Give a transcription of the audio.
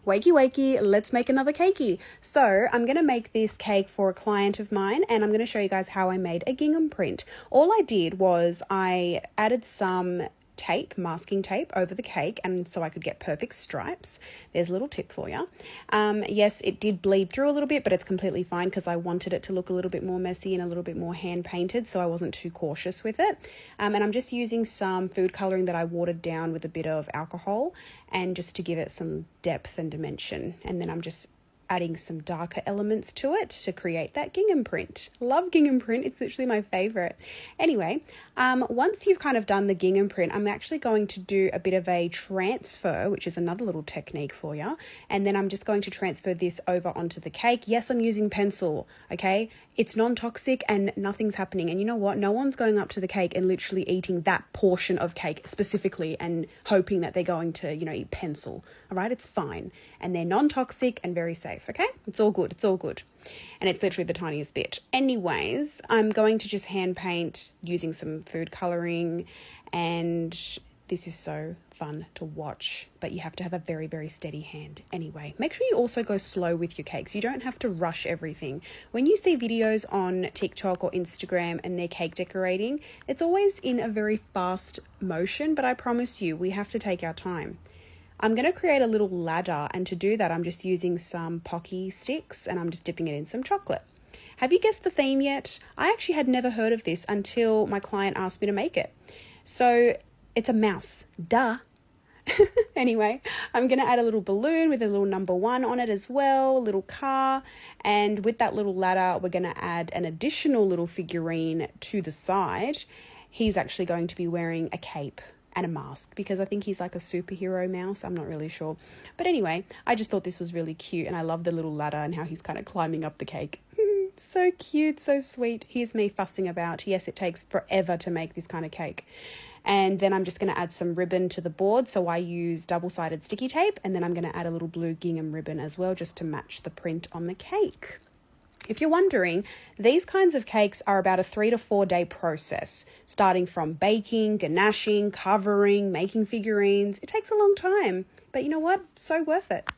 Wakey wakey, let's make another cakey. So I'm going to make this cake for a client of mine, and I'm going to show you guys how I made a gingham print. All I did was I added some tape, masking tape, over the cake, and so I could get perfect stripes. There's a little tip for you. Yes, it did bleed through a little bit, but it's completely fine because I wanted it to look a little bit more messy and a little bit more hand painted, so I wasn't too cautious with it. And I'm just using some food coloring that I watered down with a bit of alcohol, and just to give it some depth and dimension. And then I'm just adding some darker elements to it to create that gingham print. Love gingham print, it's literally my favorite. Anyway, once you've kind of done the gingham print, I'm actually going to do a bit of a transfer, which is another little technique for you. And then I'm just going to transfer this over onto the cake. Yes, I'm using pencil, okay? It's non-toxic and nothing's happening. And you know what? No one's going up to the cake and literally eating that portion of cake specifically and hoping that they're going to, eat pencil. All right, it's fine. And they're non-toxic and very safe, okay? It's all good. It's all good. And it's literally the tiniest bit. Anyways, I'm going to just hand paint using some food coloring, and this is so fun to watch, but you have to have a very, very steady hand. Anyway, make sure you also go slow with your cakes. You don't have to rush everything. When you see videos on TikTok or Instagram and they're cake decorating, it's always in a very fast motion, but I promise you, we have to take our time. I'm going to create a little ladder, and to do that, I'm just using some Pocky sticks and I'm just dipping it in some chocolate. Have you guessed the theme yet? I actually had never heard of this until my client asked me to make it. So it's a mouse, duh. Anyway, I'm going to add a little balloon with a little number 1 on it as well, a little car, and with that little ladder, we're going to add an additional little figurine to the side. He's actually going to be wearing a cape and a mask because I think he's like a superhero mouse. I'm not really sure. But anyway, I just thought this was really cute, and I love the little ladder and how he's kind of climbing up the cake. So cute, so sweet. Here's me fussing about. Yes, it takes forever to make this kind of cake. And then I'm just going to add some ribbon to the board. So I use double-sided sticky tape, and then I'm going to add a little blue gingham ribbon as well, just to match the print on the cake. If you're wondering, these kinds of cakes are about a 3 to 4 day process, starting from baking, ganaching, covering, making figurines. It takes a long time, but you know what? So worth it.